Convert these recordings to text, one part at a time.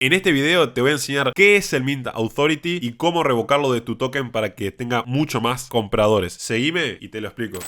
En este video te voy a enseñar qué es el Mint Authority y cómo revocarlo de tu token para que tenga mucho más compradores. Seguime y te lo explico.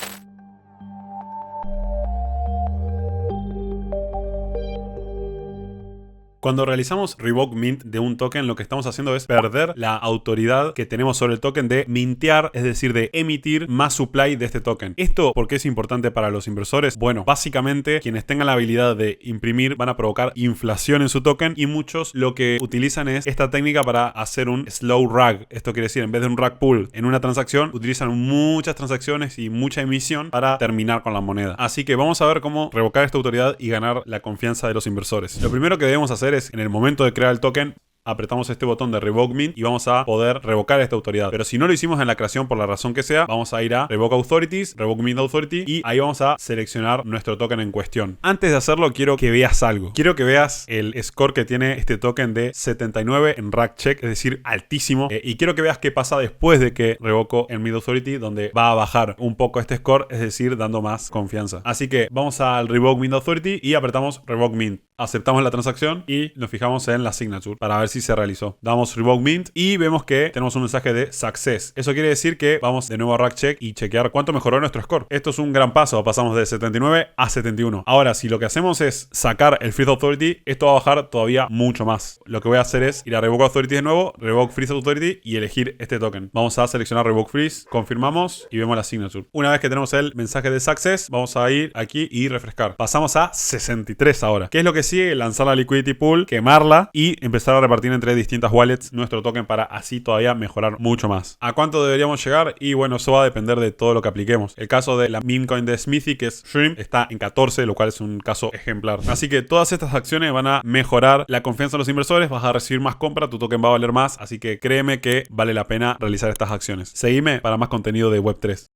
Cuando realizamos revoke mint de un token, lo que estamos haciendo es perder la autoridad que tenemos sobre el token de mintear, es decir, de emitir más supply de este token. ¿Esto por qué es importante para los inversores? Bueno, básicamente quienes tengan la habilidad de imprimir van a provocar inflación en su token y muchos lo que utilizan es esta técnica para hacer un slow rug. Esto quiere decir, en vez de un rug pull en una transacción, utilizan muchas transacciones y mucha emisión para terminar con la moneda. Así que vamos a ver cómo revocar esta autoridad y ganar la confianza de los inversores. Lo primero que debemos hacer es, en el momento de crear el token, apretamos este botón de Revoke Mint y vamos a poder revocar esta autoridad. Pero si no lo hicimos en la creación por la razón que sea, vamos a ir a Revoke Authorities, Revoke Mint Authority y ahí vamos a seleccionar nuestro token en cuestión. Antes de hacerlo, quiero que veas algo. Quiero que veas el score que tiene este token de 79 en Rack Check, es decir, altísimo. Y quiero que veas qué pasa después de que revoco el Mint Authority, donde va a bajar un poco este score, es decir, dando más confianza. Así que vamos al Revoke Mint Authority y apretamos Revoke Mint. Aceptamos la transacción y nos fijamos en la signature para ver si se realizó. Damos Revoke Mint y vemos que tenemos un mensaje de Success. Eso quiere decir que vamos de nuevo a Rack Check y chequear cuánto mejoró nuestro score. Esto es un gran paso. Pasamos de 79 a 71. Ahora, si lo que hacemos es sacar el Freeze Authority, esto va a bajar todavía mucho más. Lo que voy a hacer es ir a Revoke Authority de nuevo, Revoke Freeze Authority y elegir este token. Vamos a seleccionar Revoke Freeze, confirmamos y vemos la signature. Una vez que tenemos el mensaje de Success, vamos a ir aquí y refrescar. Pasamos a 63 ahora. ¿Qué es lo que sigue? Lanzar la Liquidity Pool, quemarla y empezar a repartir entre distintas wallets nuestro token para así todavía mejorar mucho más. ¿A cuánto deberíamos llegar? Y bueno, eso va a depender de todo lo que apliquemos. El caso de la meme coin de Smithy, que es Shrimp, está en 14, lo cual es un caso ejemplar. Así que todas estas acciones van a mejorar la confianza de los inversores, vas a recibir más compra, tu token va a valer más, así que créeme que vale la pena realizar estas acciones. Seguime para más contenido de Web3.